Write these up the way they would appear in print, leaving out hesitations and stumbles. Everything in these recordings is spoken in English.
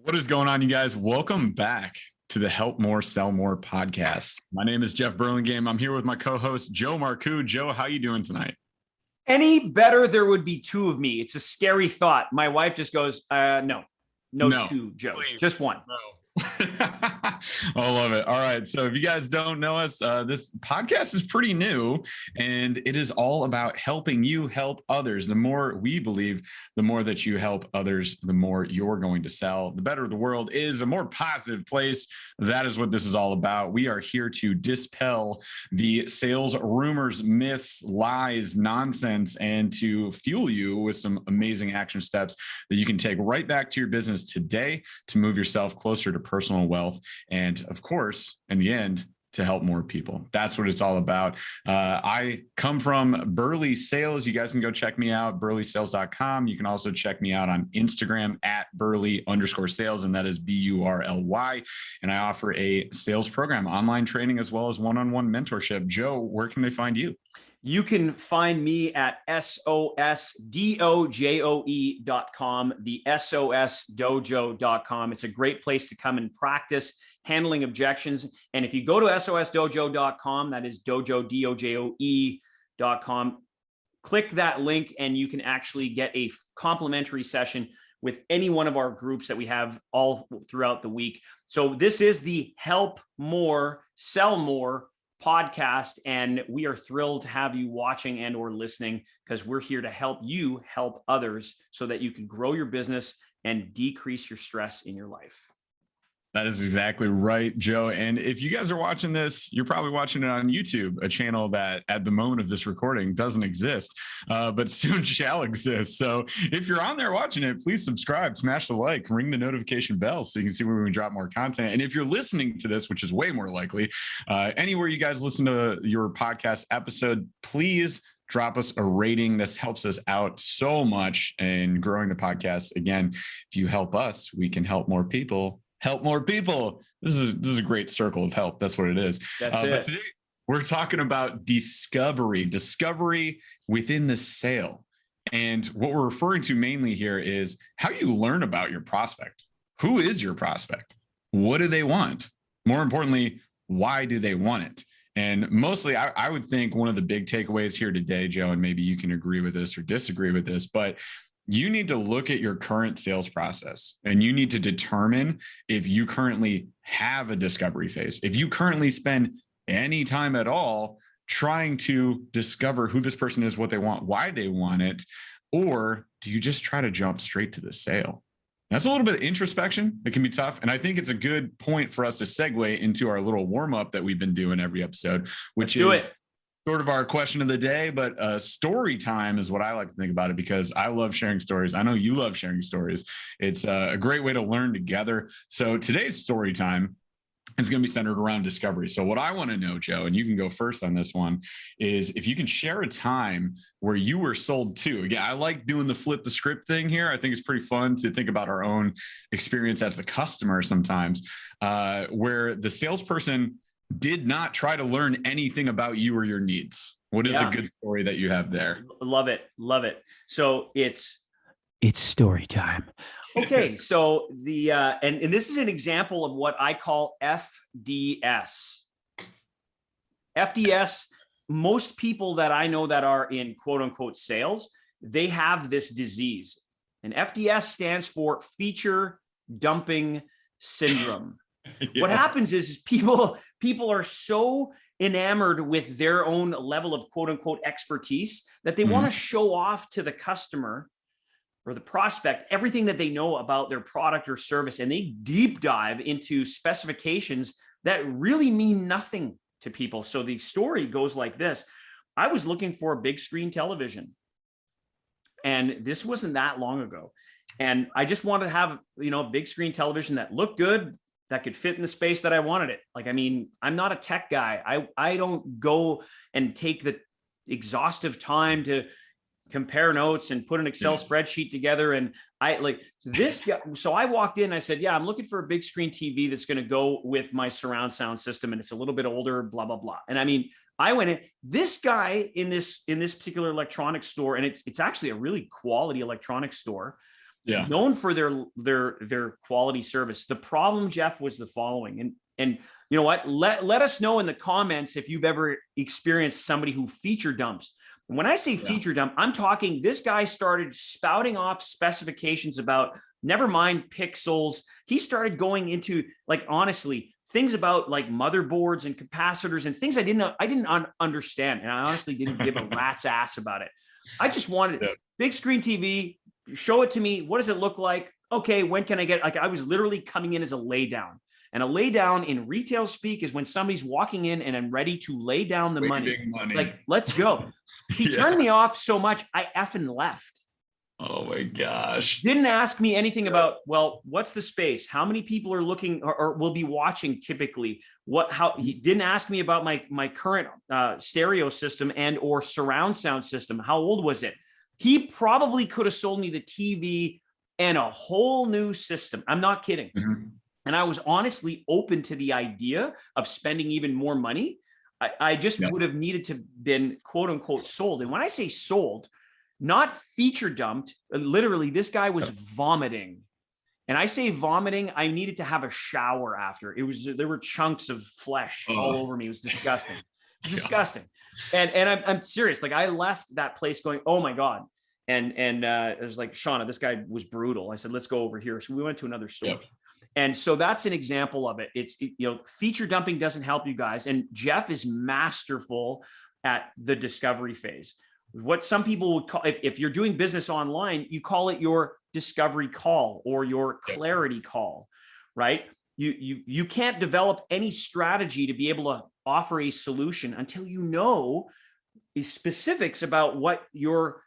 What is going on, you guys? Welcome back to the Help More, Sell More podcast. My name is Jeff Burlingame. I'm here with my co-host, Joe Marcoux. Joe, how you doing tonight? Any better, there would be two of me. It's a scary thought. My wife just goes, no, two Joes, please. Just one. No. I love it. All right. So if you guys don't know us, this podcast is pretty new, and it is all about helping you help others. The more we believe, the more that you help others, the more you're going to sell. The better the world is, a more positive place. That is what this is all about. We are here to dispel the sales rumors, myths, lies, nonsense, and to fuel you with some amazing action steps that you can take right back to your business today to move yourself closer to personal wealth. And of course, in the end, to help more people. That's what it's all about. I come from Burley Sales. You guys can go check me out, burleysales.com. You can also check me out on Instagram at Burley_sales, and that is BURLY. And I offer a sales program, online training, as well as one-on-one mentorship. Joe, where can they find you? You can find me at SOSDOJOE.com, the SOSDojo.com. It's a great place to come and practice handling objections. And if you go to SOSDojo.com, that is Dojo, DOJOE.com, click that link and you can actually get a complimentary session with any one of our groups that we have all throughout the week. So this is the Help More, Sell More podcast, and we are thrilled to have you watching and or listening, because we're here to help you help others so that you can grow your business and decrease your stress in your life. That is exactly right, Joe. And if you guys are watching this, you're probably watching it on YouTube, a channel that at the moment of this recording doesn't exist, but soon shall exist. So if you're on there watching it, please subscribe, smash the like, ring the notification bell so you can see when we drop more content. And if you're listening to this, which is way more likely, anywhere you guys listen to your podcast episode, please drop us a rating. This helps us out so much in growing the podcast. Again, if you help us, we can help more people. Help more people. This is a great circle of help. That's what it is. That's it. But today we're talking about discovery within the sale. And what we're referring to mainly here is how you learn about your prospect. Who is your prospect? What do they want? More importantly, why do they want it? And mostly, I would think one of the big takeaways here today, Joe, and maybe you can agree with this or disagree with this, but you need to look at your current sales process and you need to determine if you currently have a discovery phase. If you currently spend any time at all trying to discover who this person is, what they want, why they want it, or do you just try to jump straight to the sale? That's a little bit of introspection. It can be tough. And I think it's a good point for us to segue into our little warm up that we've been doing every episode, which is sort of our question of the day, but story time is what I like to think about it, because I love sharing stories. I know you love sharing stories. It's a great way to learn together. So today's story time is going to be centered around discovery. So what I want to know, Joe, and you can go first on this one, is if you can share a time where you were sold to. Again, I like doing the flip the script thing here. I think it's pretty fun to think about our own experience as the customer sometimes, where the salesperson did not try to learn anything about you or your needs. What is a good story that you have there? Love it. Love it. So it's story time. Okay. So and this is an example of what I call FDS. FDS, most people that I know that are in quote unquote sales, they have this disease. And FDS stands for feature dumping syndrome. Yeah. What happens is people are so enamored with their own level of quote unquote expertise that they want to show off to the customer or the prospect everything that they know about their product or service. And they deep dive into specifications that really mean nothing to people. So the story goes like this. I was looking for a big screen television, and this wasn't that long ago. And I just wanted to have, a big screen television that looked good, that could fit in the space that I wanted it. Like, I mean, I'm not a tech guy. I don't go and take the exhaustive time to compare notes and put an Excel spreadsheet together. And I like this guy. So I walked in, I said, yeah, I'm looking for a big screen TV that's going to go with my surround sound system. And it's a little bit older, blah, blah, blah. And I mean, I went in, this guy in this particular electronics store, and it's actually a really quality electronics store. Yeah. known for their quality service. The problem, Jeff, was the following, and you know what? Let us know in the comments if you've ever experienced somebody who feature dumps. When I say feature dump, I'm talking this guy started spouting off specifications about, never mind pixels. He started going into, like, honestly, things about like motherboards and capacitors and things I didn't understand. And I honestly didn't give a rat's ass about it. I just wanted big screen TV, show it to me. What does it look like? Okay, when can I get, like, I was literally coming in as a lay down. And a lay down in retail speak is when somebody's walking in and I'm ready to lay down the money. Like, let's go. He turned me off so much, I effing left. Oh my gosh. Didn't ask me anything about, well, what's the space? How many people are looking or will be watching typically? He didn't ask me about my current stereo system and or surround sound system. How old was it? He probably could have sold me the TV and a whole new system. I'm not kidding. Mm-hmm. And I was honestly open to the idea of spending even more money. I just would have needed to been quote unquote sold. And when I say sold, not feature dumped, literally this guy was vomiting. And I say vomiting, I needed to have a shower after. There were chunks of flesh all over me. It was disgusting. Disgusting. And I'm serious. Like, I left that place going, oh my God. And it was like, Shauna, this guy was brutal. I said, let's go over here. So we went to another store. Yep. And so that's an example of it. Feature dumping doesn't help you guys. And Jeff is masterful at the discovery phase. What some people would call, if you're doing business online, you call it your discovery call or your clarity call, right? You can't develop any strategy to be able to offer a solution until you know the specifics about what your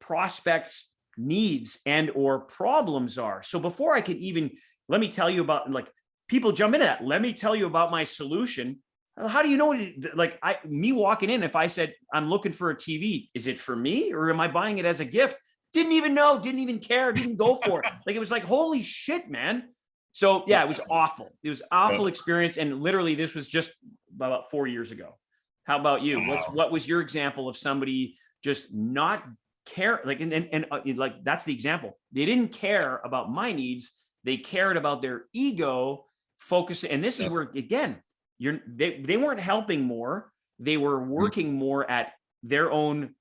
prospects' needs and or problems are. So before I could even, let me tell you about, like, people jump into that. Let me tell you about my solution. How do you know? Like, me walking in, if I said, I'm looking for a TV, is it for me or am I buying it as a gift? Didn't even know, didn't even care, didn't go for it. Like, it was like, holy shit, man. So yeah, it was awful. It was an awful experience. And literally this was just about 4 years ago. How about you? What was your example of somebody just not care? Like, and like, that's the example. They didn't care about my needs. They cared about their ego, focusing. And this is where, again, they weren't helping more. They were working more at their own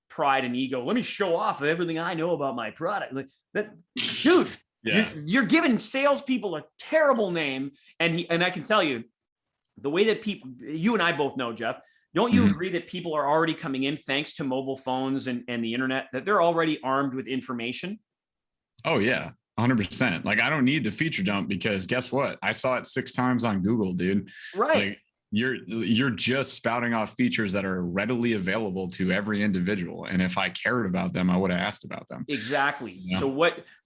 pride and ego. Let me show off everything I know about my product. Like that, dude, you're giving salespeople a terrible name. And I can tell you, the way that people, you and I both know, Jeff, don't you agree that people are already coming in thanks to mobile phones and the internet, that they're already armed with information? Oh yeah. 100%. Like, I don't need the feature dump because guess what? I saw it 6 times on Google, dude. Right. Like, you're just spouting off features that are readily available to every individual. And if I cared about them, I would have asked about them. Exactly. Yeah. So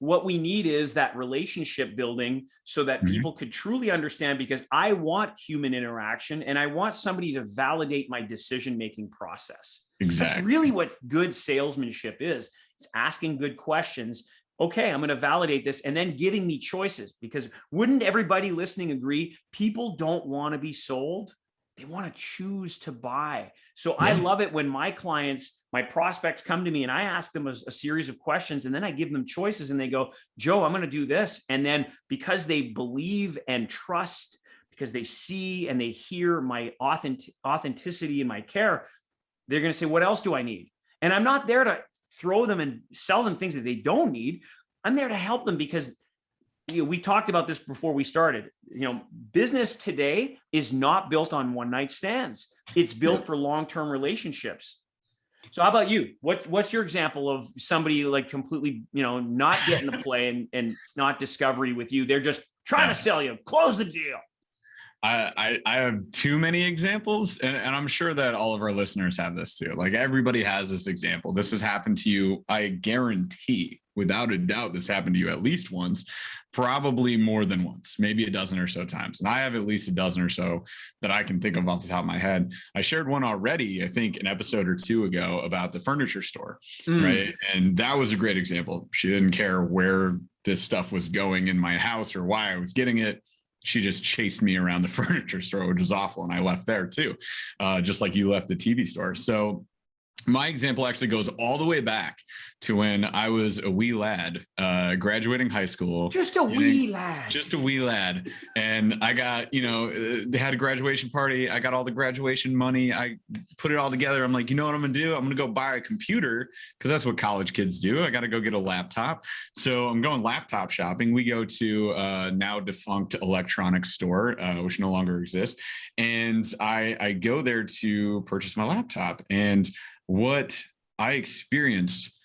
what we need is that relationship building so that people could truly understand, because I want human interaction and I want somebody to validate my decision-making process. Exactly. That's really what good salesmanship is. It's asking good questions. Okay, I'm going to validate this, and then giving me choices, because wouldn't everybody listening agree? People don't want to be sold. They want to choose to buy. So I love it when my clients, my prospects come to me and I ask them a series of questions, and then I give them choices and they go, Joe, I'm going to do this. And then because they believe and trust, because they see and they hear my authenticity and my care, they're going to say, what else do I need? And I'm not there to throw them and sell them things that they don't need. I'm there to help them, because we talked about this before we started. Business today is not built on one night stands. It's built for long-term relationships. So how about you? What's your example of somebody like completely, not getting the play and it's not discovery with you? They're just trying to sell you, close the deal. I have too many examples, and I'm sure that all of our listeners have this too. Like, everybody has this example. This has happened to you. I guarantee, without a doubt, this happened to you at least once, probably more than once, maybe a dozen or so times. And I have at least a dozen or so that I can think of off the top of my head. I shared one already, I think an episode or 2 ago, about the furniture store, right? And that was a great example. She didn't care where this stuff was going in my house or why I was getting it. She just chased me around the furniture store, which was awful. And I left there too, just like you left the TV store. So My example actually goes all the way back to when I was a wee lad, graduating high school. Just a wee lad. Just a wee lad. And I got, they had a graduation party. I got all the graduation money. I put it all together. I'm like, you know what I'm going to do? I'm going to go buy a computer because that's what college kids do. I got to go get a laptop. So I'm going laptop shopping. We go to a now defunct electronics store, which no longer exists. And I go there to purchase my laptop. And what I experienced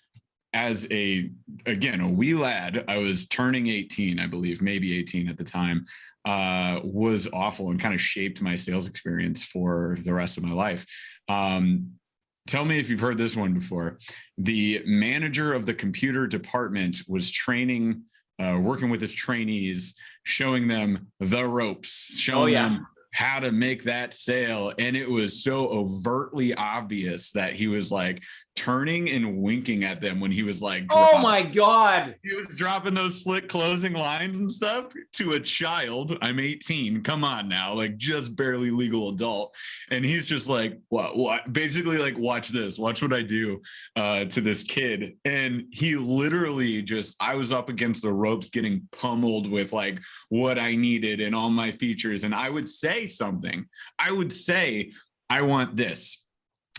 as a wee lad, I was turning 18, I believe, maybe 18 at the time, was awful and kind of shaped my sales experience for the rest of my life. Tell me if you've heard this one before. The manager of the computer department was training, working with his trainees, showing them the ropes, showing them how to make that sale. And it was so overtly obvious that he was like turning and winking at them when he was like, oh my God. He was dropping those slick closing lines and stuff to a child. I'm 18. Come on now. Like just barely legal adult. And he's just like, what? Basically like, watch this, watch what I do to this kid. And he literally I was up against the ropes getting pummeled with like what I needed and all my features. And I would say something. I would say, I want this.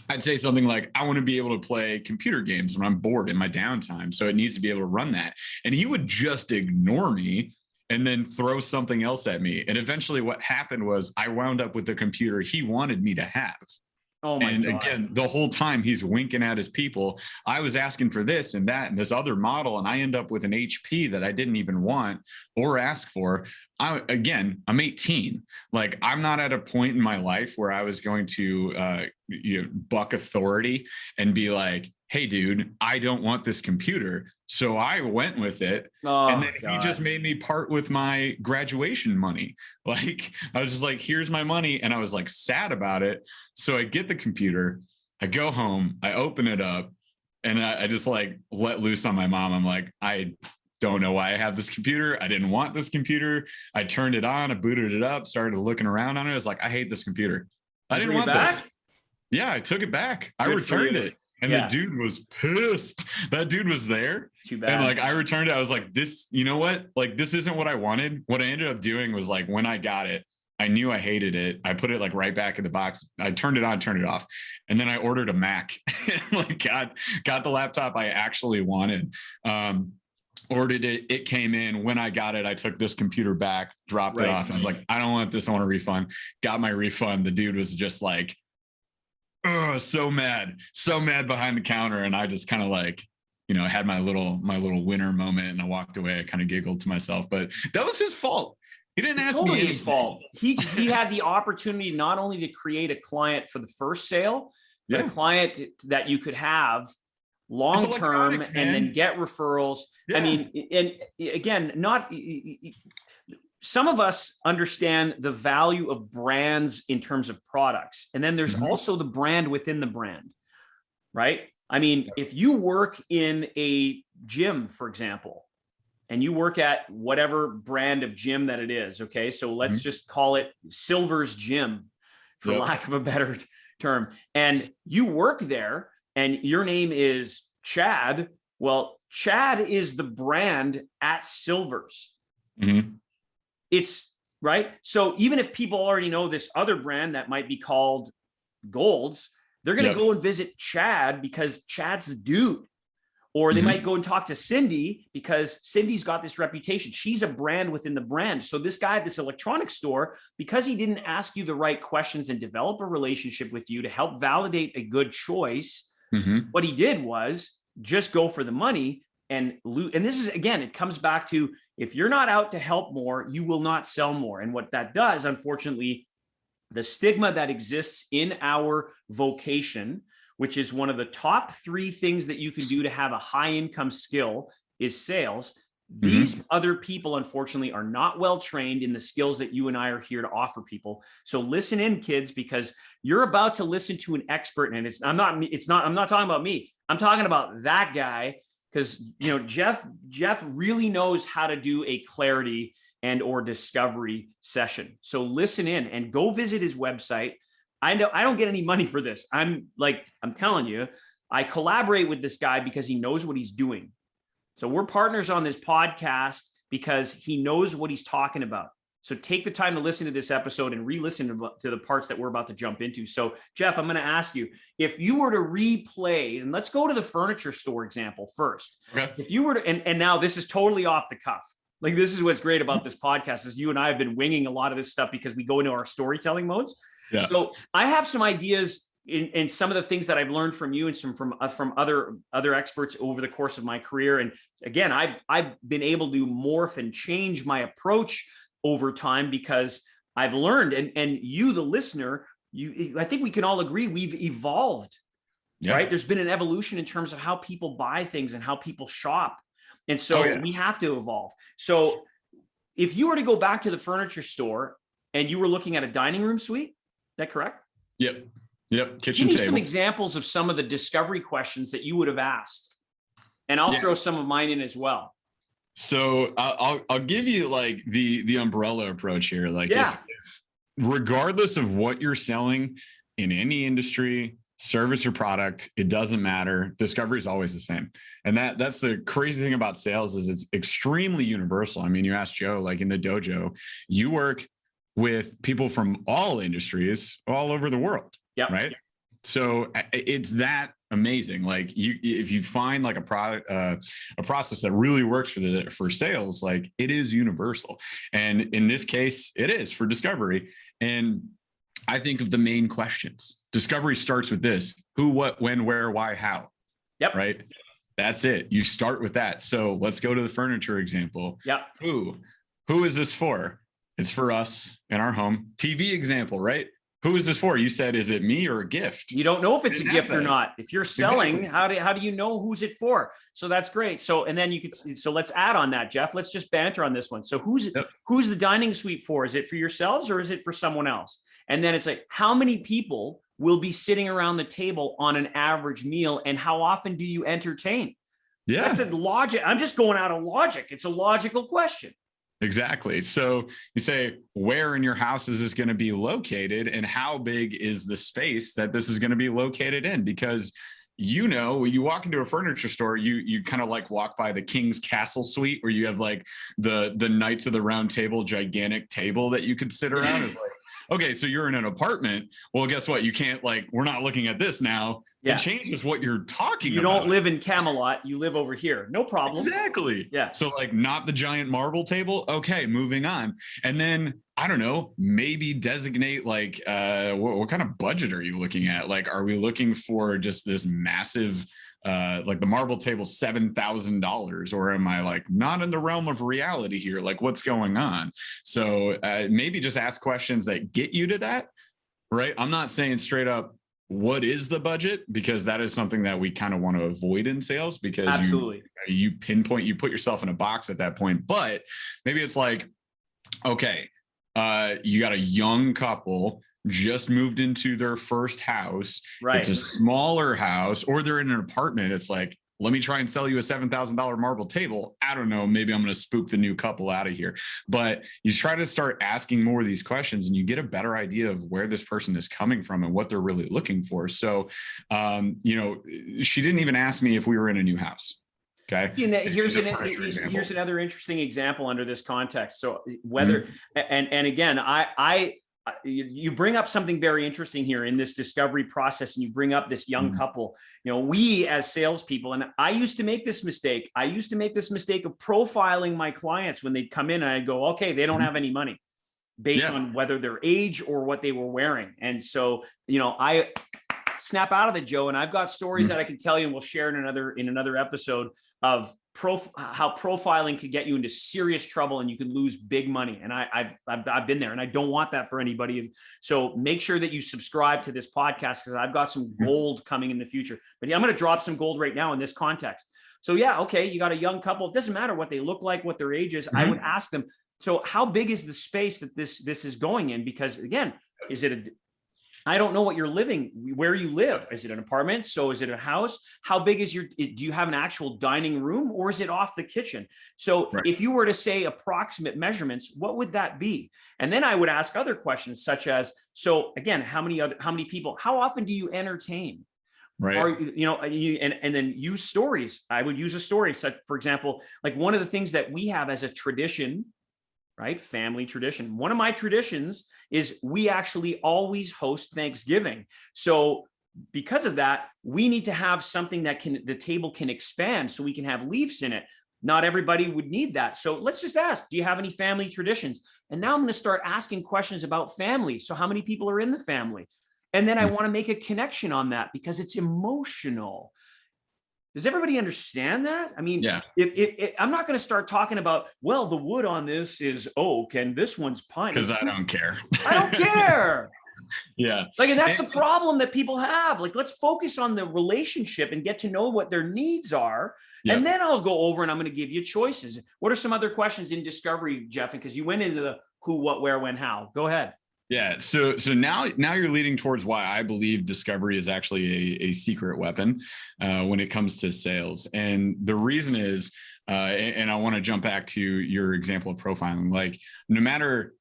I'd say something like, I want to be able to play computer games when I'm bored in my downtime. So it needs to be able to run that. And he would just ignore me and then throw something else at me. And eventually what happened was I wound up with the computer he wanted me to have. Oh my God. Again, the whole time he's winking at his people. I was asking for this and that and this other model, and I end up with an HP that I didn't even want or ask for. I'm 18. Like I'm not at a point in my life where I was going to buck authority and be like, hey, dude, I don't want this computer. So I went with it. And then he just made me part with my graduation money. Like, I was just like, here's my money. And I was like sad about it. So I get the computer, I go home, I open it up, and I just like let loose on my mom. I'm like, I don't know why I have this computer. I didn't want this computer. I turned it on, I booted it up, started looking around on it. I was like, I hate this computer. I didn't want this. Yeah, I took it back. I returned it. And the dude was pissed. That dude was there. Too bad. And like I returned it. I was like, this, you know what? Like, this isn't what I wanted. What I ended up doing was like, when I got it, I knew I hated it. I put it like right back in the box. I turned it on, turned it off. And then I ordered a Mac. Like got the laptop I actually wanted. Ordered it. It came in. When I got it, I took this computer back, dropped it off. And I was like, I don't want this. I want a refund. Got my refund. The dude was just like, oh, so mad behind the counter. And I just kind of like, had my little winner moment, and I walked away. I kind of giggled to myself, but that was his fault. He didn't ask me. His fault. He had the opportunity not only to create a client for the first sale, but a client that you could have long term and then get referrals. Yeah. I mean, and again, some of us understand the value of brands in terms of products. And then there's also the brand within the brand, right? I mean, if you work in a gym, for example, and you work at whatever brand of gym that it is, okay? So let's just call it Silver's Gym, for lack of a better term. And you work there and your name is Chad. Well, Chad is the brand at Silver's. It's right. So even if people already know this other brand that might be called Gold's, they're going to go and visit Chad because Chad's the dude. Or they might go and talk to Cindy because Cindy's got this reputation. She's a brand within the brand. So this guy at this electronics store, because he didn't ask you the right questions and develop a relationship with you to help validate a good choice, what he did was just go for the money. And this is, again, it comes back to, if you're not out to help more, you will not sell more. And what that does, unfortunately, the stigma that exists in our vocation, which is one of the top 3 things that you can do to have a high income skill, is sales. These other people, unfortunately, are not well trained in the skills that you and I are here to offer people. So listen in, kids, because you're about to listen to an expert. And I'm not talking about me. I'm talking about that guy. Because, Jeff really knows how to do a clarity and or discovery session. So listen in and go visit his website. I know I don't get any money for this. I'm telling you, I collaborate with this guy because he knows what he's doing. So we're partners on this podcast because he knows what he's talking about. So take the time to listen to this episode and re-listen to the parts that we're about to jump into. So Jeff, I'm going to ask you, if you were to replay, and let's go to the furniture store example first. Okay. If you were to, and now this is totally off the cuff. Like, this is what's great about this podcast is you and I have been winging a lot of this stuff because we go into our storytelling modes. Yeah. So I have some ideas in some of the things that I've learned from you and some from other experts over the course of my career. And again, I've been able to morph and change my approach over time because I've learned, and you, the listener, I think we can all agree we've evolved, right? There's been an evolution in terms of how people buy things and how people shop. And so we have to evolve. So if you were to go back to the furniture store and you were looking at a dining room suite, is that correct? Yep. Kitchen table. Give me some examples of some of the discovery questions that you would have asked. And I'll throw some of mine in as well. So I'll give you like the umbrella approach here. Like if regardless of what you're selling in any industry, service or product, it doesn't matter. Discovery is always the same. And that's the crazy thing about sales is it's extremely universal. I mean, you ask Joe, like in the dojo, you work with people from all industries all over the world. Yep. Right. So it's that amazing. Like if you find like a product, a process that really works for sales, like it is universal. And in this case, it is for discovery. And I think of the main questions. Discovery starts with this: who, what, when, where, why, how. Yep. Right. That's it. You start with that. So let's go to the furniture example. Yep. Who is this for? It's for us in our home. TV example, right? Who is this for? You said, is it me or a gift? You don't know if it's a gift or not. If you're selling, how do you know who's it for? So that's great. So, and then so let's add on that, Jeff. Let's just banter on this one. So who's the dining suite for? Is it for yourselves or is it for someone else? And then it's like, how many people will be sitting around the table on an average meal? And how often do you entertain? Yeah. That's a logic. I'm just going out of logic. It's a logical question. Exactly. So you say, where in your house is this going to be located and how big is the space that this is going to be located in? Because when you walk into a furniture store, you kind of like walk by the King's Castle suite where you have like the Knights of the Round Table, gigantic table that you could sit around. It's like, okay, so you're in an apartment. Well, guess what? You can't we're not looking at this now. Yeah. It changes what you're talking about. You don't live in Camelot. You live over here. No problem. Exactly. Yeah. So not the giant marble table. Okay, moving on. And then, I don't know, maybe designate what kind of budget are you looking at? Like, are we looking for just this massive, the marble table, $7,000, or am I not in the realm of reality here? Like, what's going on? So maybe just ask questions that get you to that, right? I'm not saying straight up, what is the budget? Because that is something that we kind of want to avoid in sales because absolutely you pinpoint, you put yourself in a box at that point. But maybe it's like, okay, you got a young couple just moved into their first house. Right. It's a smaller house, or they're in an apartment. It's like, let me try and sell you a $7,000 marble table. I don't know. Maybe I'm going to spook the new couple out of here. But you try to start asking more of these questions and you get a better idea of where this person is coming from and what they're really looking for. So, she didn't even ask me if we were in a new house. Okay. Here's another interesting example under this context. So whether, and again, you bring up something very interesting here in this discovery process, and you bring up this young couple. We as salespeople, and I used to make this mistake. I used to make this mistake of profiling my clients when they'd come in, and I'd go, okay, they don't have any money based on whether their age or what they were wearing. And so, I snap out of it, Joe, and I've got stories that I can tell you, and we'll share in another episode of how profiling could get you into serious trouble and you could lose big money. And I've been there, and I don't want that for anybody. So make sure that you subscribe to this podcast because I've got some gold coming in the future. But I'm going to drop some gold right now in this context. So okay, you got a young couple. It doesn't matter what they look like, what their age is. I would ask them, so how big is the space that this is going in? Because again, I don't know where you live. Is it an apartment? So is it a house? How big is do you have an actual dining room, or is it off the kitchen? So if you were to say approximate measurements, what would that be? And then I would ask other questions such as, so again, how many people, how often do you entertain? Right. Or, and then use stories. I would use a story. So, for example, like one of the things that we have as a tradition, right? Family tradition. One of my traditions is we actually always host Thanksgiving. So because of that, we need to have something that the table can expand so we can have leaves in it. Not everybody would need that. So let's just ask, do you have any family traditions? And now I'm going to start asking questions about family. So how many people are in the family? And then I want to make a connection on that because it's emotional. Does everybody understand that? I mean, Yeah. if I'm not going to start talking about, well, the wood on this is oak and this one's pine. Because I don't care. I don't care. Yeah. Like, and that's the problem that people have. Like, let's focus on the relationship and get to know what their needs are. Yep. And then I'll go over and I'm going to give you choices. What are some other questions in discovery, Jeff? Because you went into the who, what, where, when, how. Go ahead. Yeah. So now you're leading towards why I believe discovery is actually a secret weapon when it comes to sales. And the reason is, and I want to jump back to your example of profiling, like no matter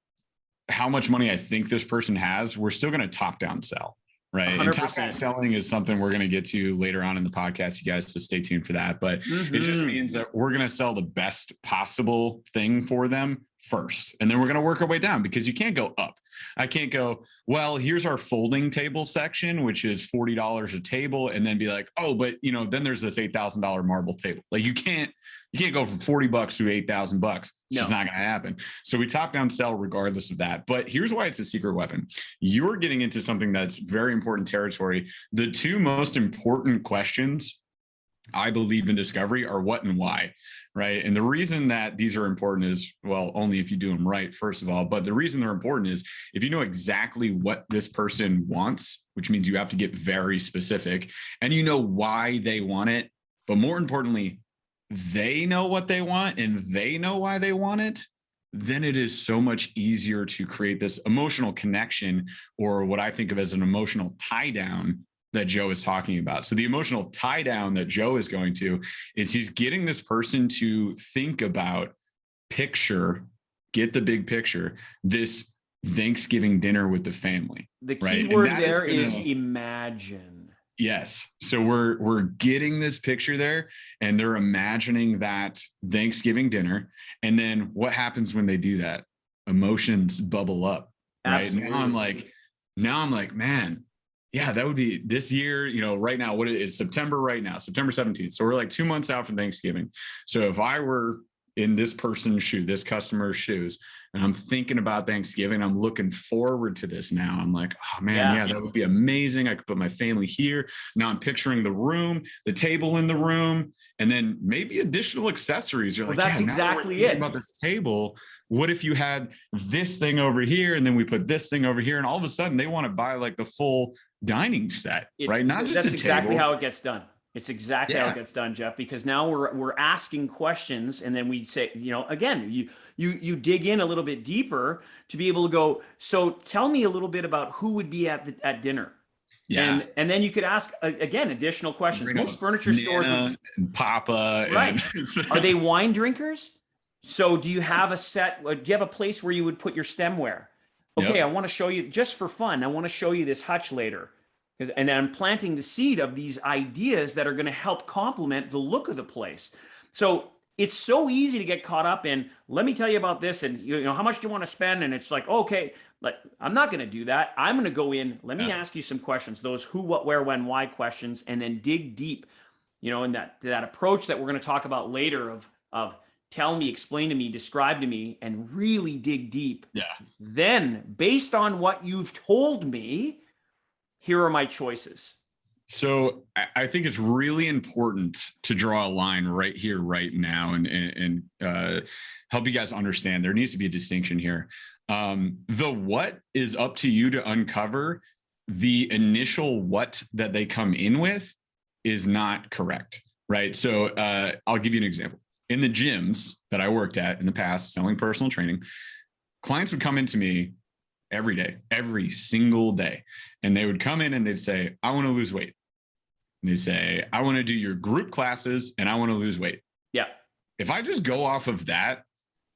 how much money I think this person has, we're still going to top down sell. Right. 100%. And top down selling is something we're going to get to later on in the podcast, you guys, so stay tuned for that. But it just means that we're going to sell the best possible thing for them first. And then we're going to work our way down because you can't go up. I can't go, well, here's our folding table section, which is $40 a table. And then be like, oh, but then there's this $8,000 marble table. Like you can't go from $40 to $8,000. It's just not going to happen. So we top down sell regardless of that. But here's why it's a secret weapon. You're getting into something that's very important territory. The two most important questions I believe in discovery are what and why, right? And the reason that these are important is, well, only if you do them right, first of all, but the reason they're important is if you know exactly what this person wants, which means you have to get very specific and you know why they want it, but more importantly, they know what they want and they know why they want it, then it is so much easier to create this emotional connection, or what I think of as an emotional tie down that Joe is talking about. So the emotional tie down that Joe is going to is he's getting this person to think about get the big picture, this Thanksgiving dinner with the family. The key word there is imagine. Yes. So we're getting this picture there and they're imagining that Thanksgiving dinner. And then what happens when they do that? Emotions bubble up. Right. Absolutely. Now I'm like, man, yeah, that would be this year, right now, what is September right now, September 17th. So we're like 2 months out from Thanksgiving. So if I were in this person's shoe, this customer's shoes, and I'm thinking about Thanksgiving, I'm looking forward to this now. I'm like, oh man, yeah, that would be amazing. I could put my family here. Now I'm picturing the room, the table in the room, and then maybe additional accessories. You're like, that's exactly it. About this table. What if you had this thing over here and then we put this thing over here and all of a sudden they want to buy like the full dining set, right? Not just that's a exactly table. how it gets done. It's exactly how it gets done, Jeff, because now we're asking questions and then we say, again, you dig in a little bit deeper to be able to go, so tell me a little bit about who would be at dinner. Yeah. And then you could ask again additional questions. Most furniture stores and Papa, right? Are they wine drinkers? So do you have a set? Do you have a place where you would put your stemware? Okay, I want to show you just for fun. I want to show you this hutch later, and then I'm planting the seed of these ideas that are going to help complement the look of the place. So it's so easy to get caught up in. Let me tell you about this, and how much do you want to spend? And it's like, okay, I'm not going to do that. I'm going to go in. Let me ask you some questions. Those who, what, where, when, why questions, and then dig deep. In that approach that we're going to talk about later of tell me, explain to me, describe to me, and really dig deep. Yeah. Then, based on what you've told me, here are my choices. So I think it's really important to draw a line right here, right now, and help you guys understand there needs to be a distinction here. The what is up to you to uncover. The initial what that they come in with is not correct, right? So I'll give you an example. In the gyms that I worked at in the past, selling personal training, clients would come into me every day, every single day. And they would come in and they'd say, I want to lose weight. And they say, I want to do your group classes and I want to lose weight. Yeah. If I just go off of that,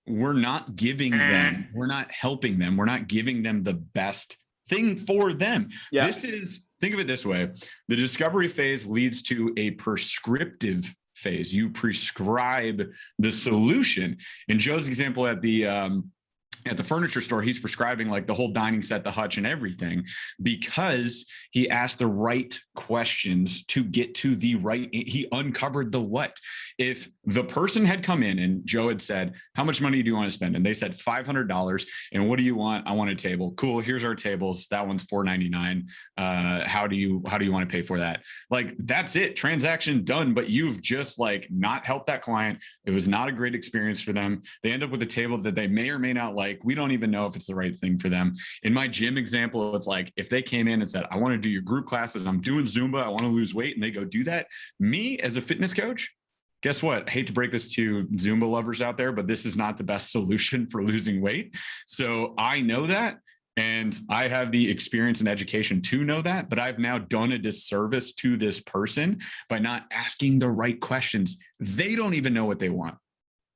we're not giving we're not helping them. We're not giving them the best thing for them. Yeah. This is think of it this way. The discovery phase leads to a prescriptive phase. You prescribe the solution. In Joe's example at the furniture store, he's prescribing like the whole dining set, the hutch, and everything, because he asked the right questions to get to the right. He uncovered the what. If the person had come in and Joe had said, how much money do you want to spend? And they said $500. And what do you want? I want a table. Cool. Here's our tables. That one's $4.99. How do you want to pay for that? Like, that's it. Transaction done. But you've just like not helped that client. It was not a great experience for them. They end up with a table that they may or may not like. We don't even know if it's the right thing for them. In my gym example, it's like if they came in and said, I want to do your group classes, I'm doing Zumba, I want to lose weight, and they go do that. Me as a fitness coach, guess what? I hate to break this to Zumba lovers out there, but this is not the best solution for losing weight. So I know that. And I have the experience and education to know that, but I've now done a disservice to this person by not asking the right questions. They don't even know what they want.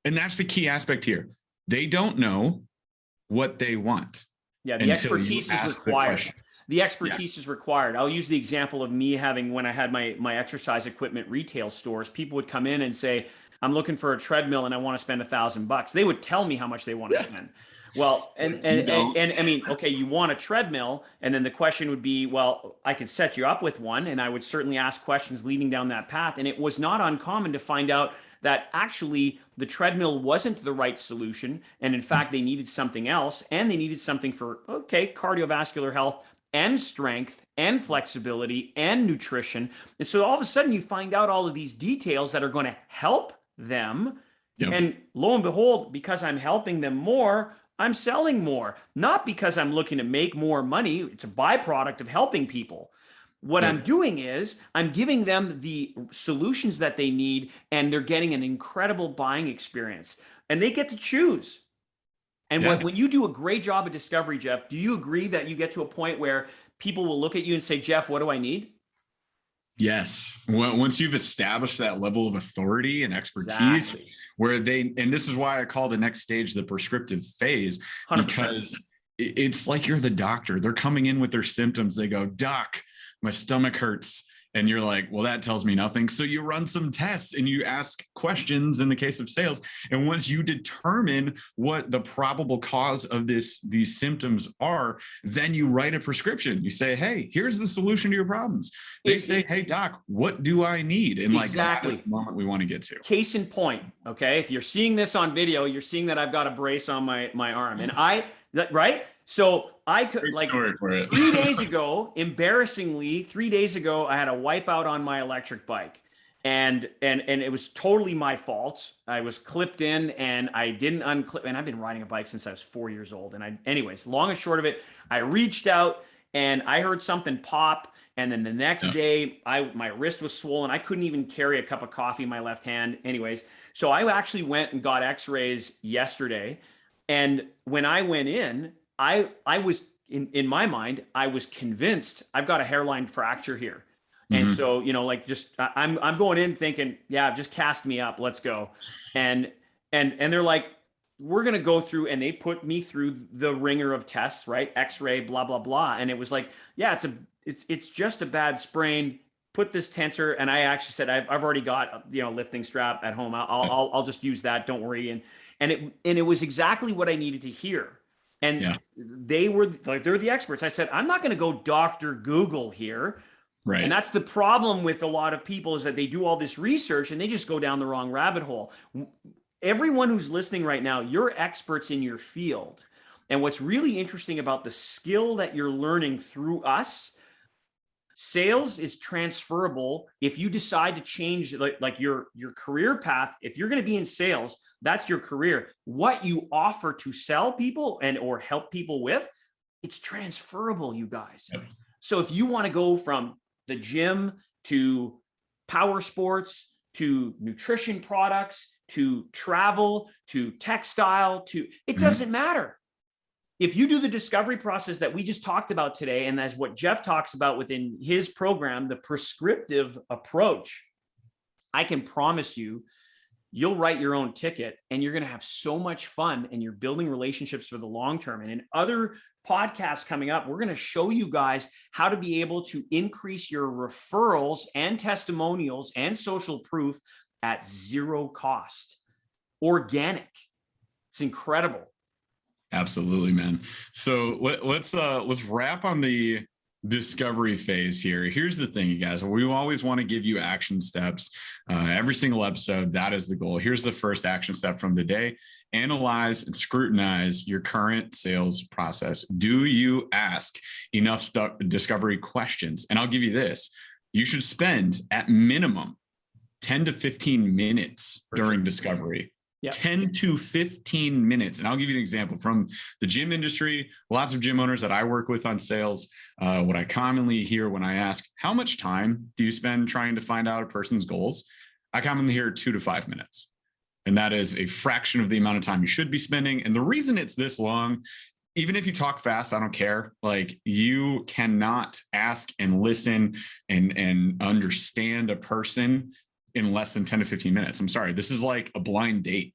And that's the key aspect here. They don't know what they want. Yeah, the expertise is required. The expertise is required. I'll use the example of me having, when I had my exercise equipment retail stores, people would come in and say, I'm looking for a treadmill and I want to spend $1,000. They would tell me how much they want to spend. Well, and I mean, okay, you want a treadmill, and then the question would be, well, I could set you up with one, and I would certainly ask questions leading down that path. And it was not uncommon to find out that actually the treadmill wasn't the right solution. And in fact, they needed something else, and they needed something for, okay, cardiovascular health and strength and flexibility and nutrition. And so all of a sudden you find out all of these details that are going to help them. Yep. And lo and behold, because I'm helping them more, I'm selling more, not because I'm looking to make more money. It's a byproduct of helping people. What I'm doing is I'm giving them the solutions that they need, and they're getting an incredible buying experience, and they get to choose. And when you do a great job of discovery, Jeff, do you agree that you get to a point where people will look at you and say, Jeff, what do I need? Yes. Well, once you've established that level of authority and expertise, where and this is why I call the next stage the prescriptive phase, 100%. Because it's like you're the doctor. They're coming in with their symptoms. They go, Doc, my stomach hurts. And you're like, well, that tells me nothing. So you run some tests and you ask questions in the case of sales. And once you determine what the probable cause of these symptoms are, then you write a prescription. You say, hey, here's the solution to your problems. They say, hey, Doc, what do I need? And exactly. Like, that's the moment we want to get to. Case in point. Okay. If you're seeing this on video, you're seeing that I've got a brace on my arm, and right? So I could, like, 3 days ago, embarrassingly, 3 days ago, I had a wipeout on my electric bike, and it was totally my fault. I was clipped in and I didn't unclip, and I've been riding a bike since I was 4 years old. And anyways, long and short of it, I reached out and I heard something pop. And then the next day, my wrist was swollen. I couldn't even carry a cup of coffee in my left hand. Anyways, so I actually went and got x-rays yesterday. And when I went in, I was in my mind, I was convinced I've got a hairline fracture here. And so, like, just, I'm going in thinking, yeah, just cast me up. Let's go. And they're like, we're going to go through, and they put me through the ringer of tests, right? X-ray, blah, blah, blah. And it was like, yeah, it's just a bad sprain. Put this tensor. And I actually said, I've already got, lifting strap at home. I'll just use that. Don't worry. And it was exactly what I needed to hear. And they were like, they're the experts. I said, I'm not going to go Dr. Google here. Right. And that's the problem with a lot of people, is that they do all this research and they just go down the wrong rabbit hole. Everyone who's listening right now, you're experts in your field. And what's really interesting about the skill that you're learning through us, sales is transferable. If you decide to change like your career path, if you're going to be in sales, that's your career. What you offer to sell people or help people with, it's transferable, you guys. Yep. So if you want to go from the gym to power sports, to nutrition products, to travel, to textile, it doesn't matter. If you do the discovery process that we just talked about today, and that's what Jeff talks about within his program, the prescriptive approach, I can promise you, you'll write your own ticket and you're going to have so much fun, and you're building relationships for the long term. And in other podcasts coming up, we're going to show you guys how to be able to increase your referrals and testimonials and social proof at zero cost. Organic. It's incredible. Absolutely, man. So let's wrap on the discovery phase here. Here's the thing, you guys. We always want to give you action steps every single episode. That is the goal. Here's the first action step from today. Analyze and scrutinize your current sales process. Do you ask enough discovery questions? And I'll give you this. You should spend at minimum 10 to 15 minutes during discovery. Yep. 10 to 15 minutes. And I'll give you an example from the gym industry. Lots of gym owners that I work with on sales, what I commonly hear when I ask, how much time do you spend trying to find out a person's goals? I commonly hear 2 to 5 minutes. And that is a fraction of the amount of time you should be spending. And the reason it's this long, even if you talk fast, I don't care. Like, you cannot ask and listen and understand a person in less than 10 to 15 minutes. I'm sorry. This is like a blind date.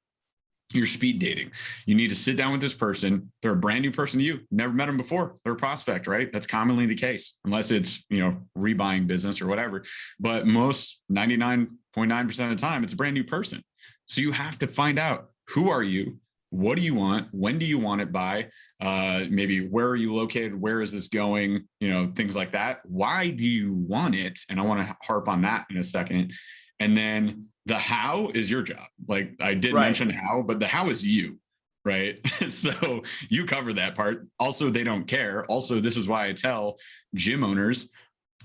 You're speed dating. You need to sit down with this person. They're a brand new person to you. Never met them before. They're a prospect, right? That's commonly the case, unless it's, rebuying business or whatever. But most 99.9% of the time, it's a brand new person. So you have to find out, who are you? What do you want? When do you want it by? Maybe where are you located? Where is this going? Things like that. Why do you want it? And I want to harp on that in a second. And then the how is your job. Like, I did mention how, but the how is you, right? So you cover that part. Also, they don't care. Also, this is why I tell gym owners,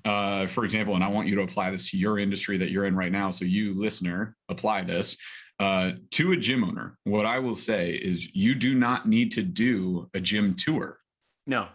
for example, and I want you to apply this to your industry that you're in right now. So you, listener, apply this to a gym owner. What I will say is, you do not need to do a gym tour. No.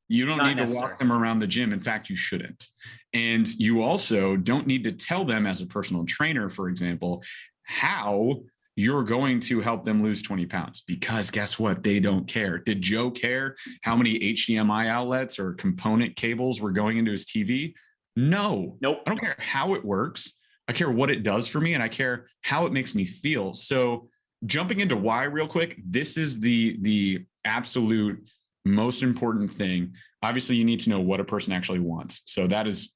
You don't need to walk them around the gym. In fact, you shouldn't. And you also don't need to tell them, as a personal trainer, for example, how you're going to help them lose 20 pounds, because guess what? They don't care. Did Joe care how many HDMI outlets or component cables were going into his TV? No. Nope. I don't care how it works. I care what it does for me, and I care how it makes me feel. So jumping into why real quick, this is the absolute most important thing. Obviously, you need to know what a person actually wants. So that is,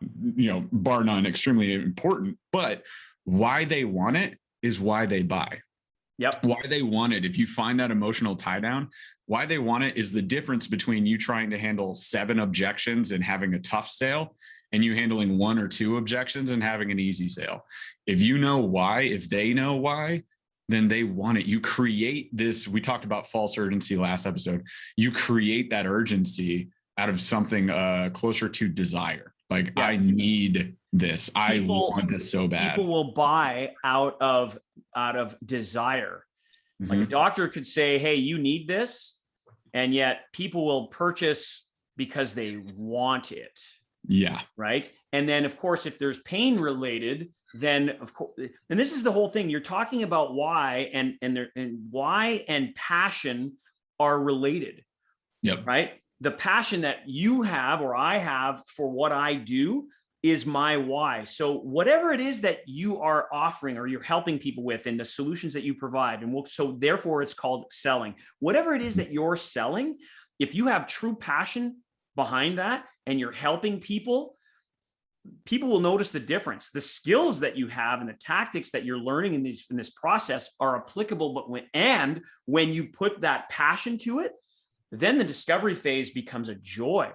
bar none, extremely important. But why they want it is why they buy. Yep. Why they want it, if you find that emotional tie down, why they want it is the difference between you trying to handle 7 objections and having a tough sale, and you handling 1 or 2 objections and having an easy sale. If you know why, if they know why, then they want it. You create this. We talked about false urgency last episode. You create that urgency out of something closer to desire. Like, I need this. I want this so bad. People will buy out of desire. Mm-hmm. Like, a doctor could say, hey, you need this. And yet people will purchase because they want it. Yeah. Right. And then, of course, if there's pain related, then of course, and this is the whole thing. You're talking about why and why and passion are related. Yep. Right. The passion that you have or I have for what I do is my why. So whatever it is that you are offering or you're helping people with, and the solutions that you provide, so therefore it's called selling. Whatever it is that you're selling, if you have true passion behind that and you're helping people will notice the difference. The skills that you have and the tactics that you're learning in this process are applicable, but when you put that passion to it, then the discovery phase becomes a joy.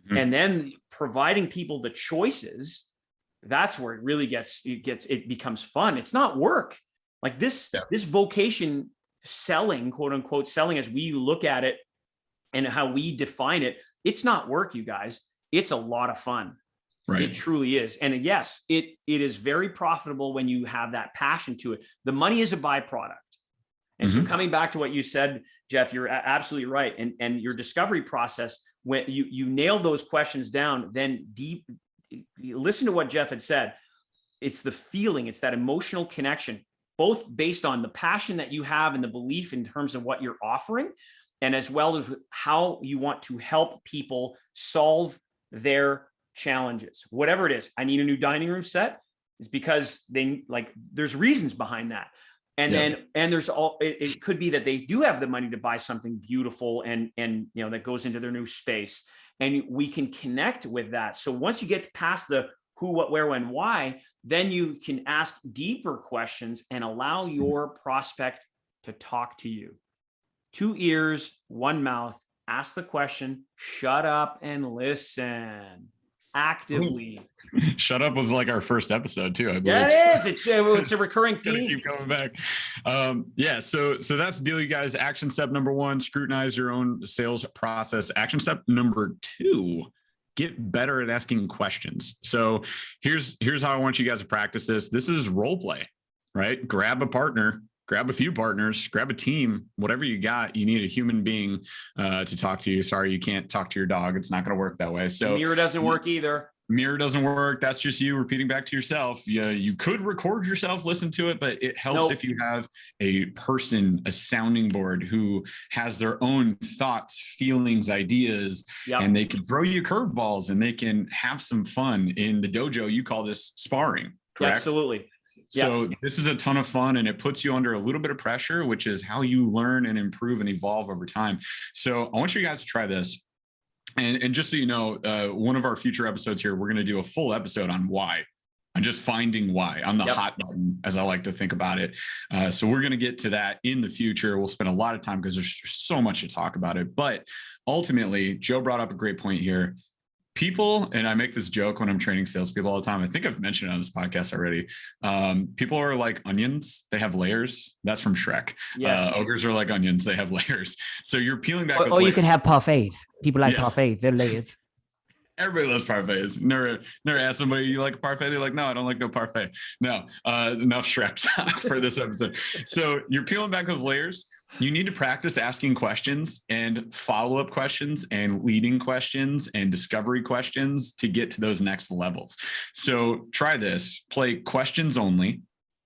Mm-hmm. And then providing people the choices, that's where it really it becomes fun. It's not work. Like this vocation, selling, quote unquote, selling as we look at it and how we define it, it's not work, you guys. It's a lot of fun. Right. It truly is. And yes, it is very profitable when you have that passion to it. The money is a byproduct. And so coming back to what you said, Jeff, you're absolutely right. And your discovery process, when you nail those questions down, then listen to what Jeff had said. It's the feeling, it's that emotional connection, both based on the passion that you have and the belief in terms of what you're offering, and as well as how you want to help people solve their challenges, whatever it is. I need a new dining room set. It's because there's reasons behind that. And then there's it could be that they do have the money to buy something beautiful and that goes into their new space. And we can connect with that. So once you get past the who, what, where, when, why, then you can ask deeper questions and allow your prospect to talk to you. 2 ears, 1 mouth. Ask the question, shut up and listen actively. Shut up was like our first episode too, I believe. Yeah, it is. It's a recurring theme. Keep coming back. So that's the deal, you guys. Action step number 1, scrutinize your own sales process. Action step number 2, get better at asking questions. So here's how I want you guys to practice this. This is role play, right? Grab a partner, grab a few partners, grab a team, whatever you got. You need a human being to talk to you. Sorry, you can't talk to your dog. It's not going to work that way. So mirror doesn't work either. Mirror doesn't work. That's just you repeating back to yourself. You could record yourself, listen to it, but it helps if you have a person, a sounding board who has their own thoughts, feelings, ideas, and they can throw you curveballs and they can have some fun. In the dojo, you call this sparring, correct? Absolutely. So this is a ton of fun, and it puts you under a little bit of pressure, which is how you learn and improve and evolve over time. So I want you guys to try this. And just so you know, one of our future episodes here, we're going to do a full episode on why. I'm just finding why on the hot button, as I like to think about it. So we're going to get to that in the future. We'll spend a lot of time because there's so much to talk about it. But ultimately, Joe brought up a great point here. People, and I make this joke when I'm training salespeople all the time. I think I've mentioned it on this podcast already. People are like onions. They have layers. That's from Shrek. Yes. Ogres are like onions. They have layers. So you're peeling back. Or you can have parfaits. People like parfaits. They're layers. Everybody loves parfaits. Never ask somebody, you like a parfait? They're like, no, I don't like no parfait. No, enough Shrek talk for this episode. So you're peeling back those layers. You need to practice asking questions and follow-up questions and leading questions and discovery questions to get to those next levels. So try this, play questions only.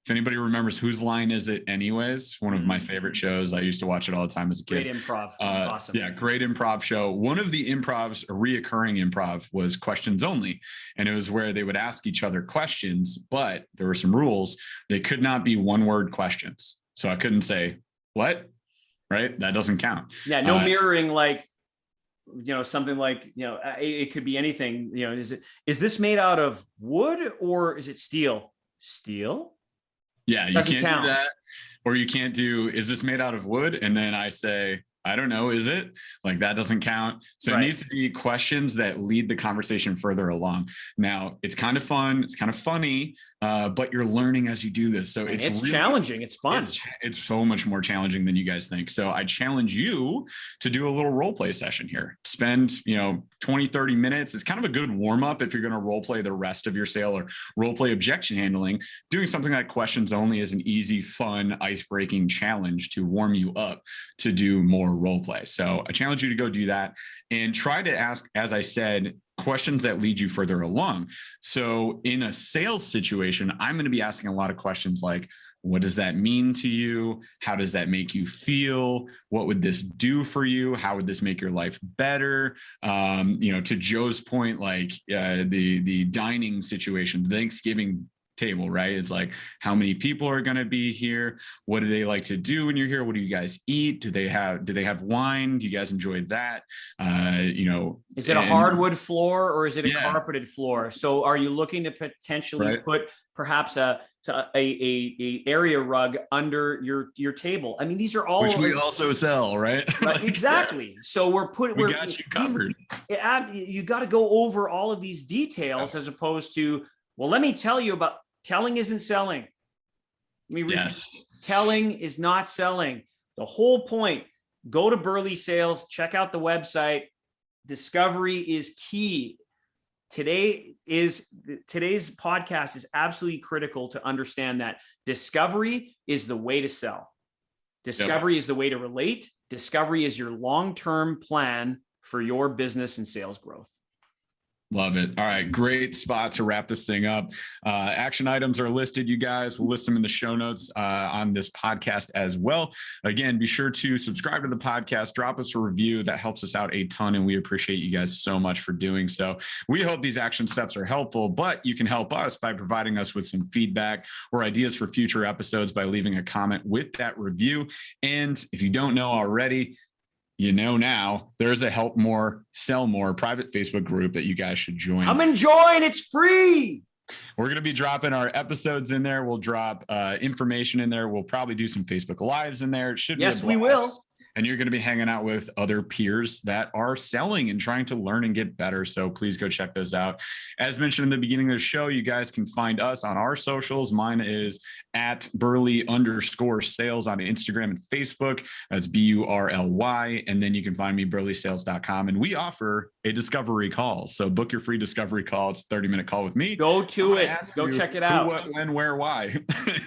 If anybody remembers Whose Line Is It Anyways, one of my favorite shows. I used to watch it all the time as a kid. Great improv. Awesome. Yeah, great improv show. One of the improvs, a reoccurring improv, was questions only. And it was where they would ask each other questions, but there were some rules. They could not be one-word questions. So I couldn't say, what? Right? That doesn't count. Yeah, no mirroring, like, something like, it could be anything. Is this made out of wood or is it steel? Steel? Yeah, you can't do that. Or you can't do, is this made out of wood? And then I say, I don't know, is it? Like, that doesn't count. So It needs to be questions that lead the conversation further along. Now, it's kind of fun. It's kind of funny, but you're learning as you do this. So it's really challenging. It's fun. It's so much more challenging than you guys think. So I challenge you to do a little role play session here. Spend, 20, 30 minutes. It's kind of a good warm up if you're going to role play the rest of your sale or role play objection handling. Doing something like questions only is an easy, fun, ice-breaking challenge to warm you up to do more role play. So I challenge you to go do that and try to ask, as I said, questions that lead you further along. So in a sales situation, I'm going to be asking a lot of questions like, what does that mean to you? How does that make you feel? What would this do for you? How would this make your life better? To Joe's point, like the dining situation, the Thanksgiving table, right? It's like, how many people are going to be here? What do they like to do when you're here? What do you guys eat? Do they have wine? Do you guys enjoy that? Is it a hardwood floor or is it a carpeted floor? So are you looking to potentially put perhaps a area rug under your table? I mean, these are all, which we also sell, right? Exactly. So we got you covered. You got to go over all of these details as opposed to, well, let me tell you about telling isn't selling. Telling is not selling. The whole point, go to Burley Sales, check out the website. Discovery is key. Today's podcast is absolutely critical to understand that discovery is the way to sell. Discovery is the way to relate. Discovery is your long-term plan for your business and sales growth. Love it. All right. Great spot to wrap this thing up. Action items are listed, you guys. We'll list them in the show notes on this podcast as well. Again, be sure to subscribe to the podcast, drop us a review. That helps us out a ton, and we appreciate you guys so much for doing so. We hope these action steps are helpful, but you can help us by providing us with some feedback or ideas for future episodes by leaving a comment with that review. And if you don't know already, you know now, there's a Help More, Sell More private Facebook group that you guys should join. Come and join. It's free. We're going to be dropping our episodes in there. We'll drop information in there. We'll probably do some Facebook Lives in there. It should be a blast. Yes, we will. And you're going to be hanging out with other peers that are selling and trying to learn and get better. So please go check those out. As mentioned in the beginning of the show, you guys can find us on our socials. Mine is at Burley_sales on Instagram and Facebook. That's BURLY. And then you can find me burleysales.com. And we offer a discovery call. So book your free discovery call. It's a 30-minute call with me. Go to it. Go check it out. Who, what, when, where, why.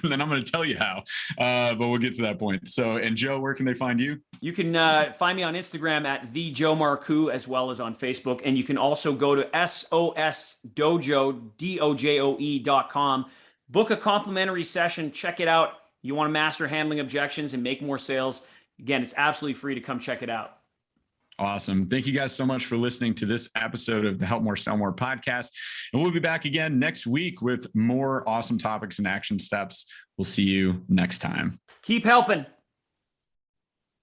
And then I'm going to tell you how. But we'll get to that point. So, and Joe, where can they find you? You can find me on Instagram at the Joe Marcoux, as well as on Facebook. And you can also go to SOSDojo, DOJOE.com. Book a complimentary session. Check it out. You want to master handling objections and make more sales. Again, it's absolutely free to come check it out. Awesome. Thank you guys so much for listening to this episode of the Help More, Sell More podcast. And we'll be back again next week with more awesome topics and action steps. We'll see you next time. Keep helping.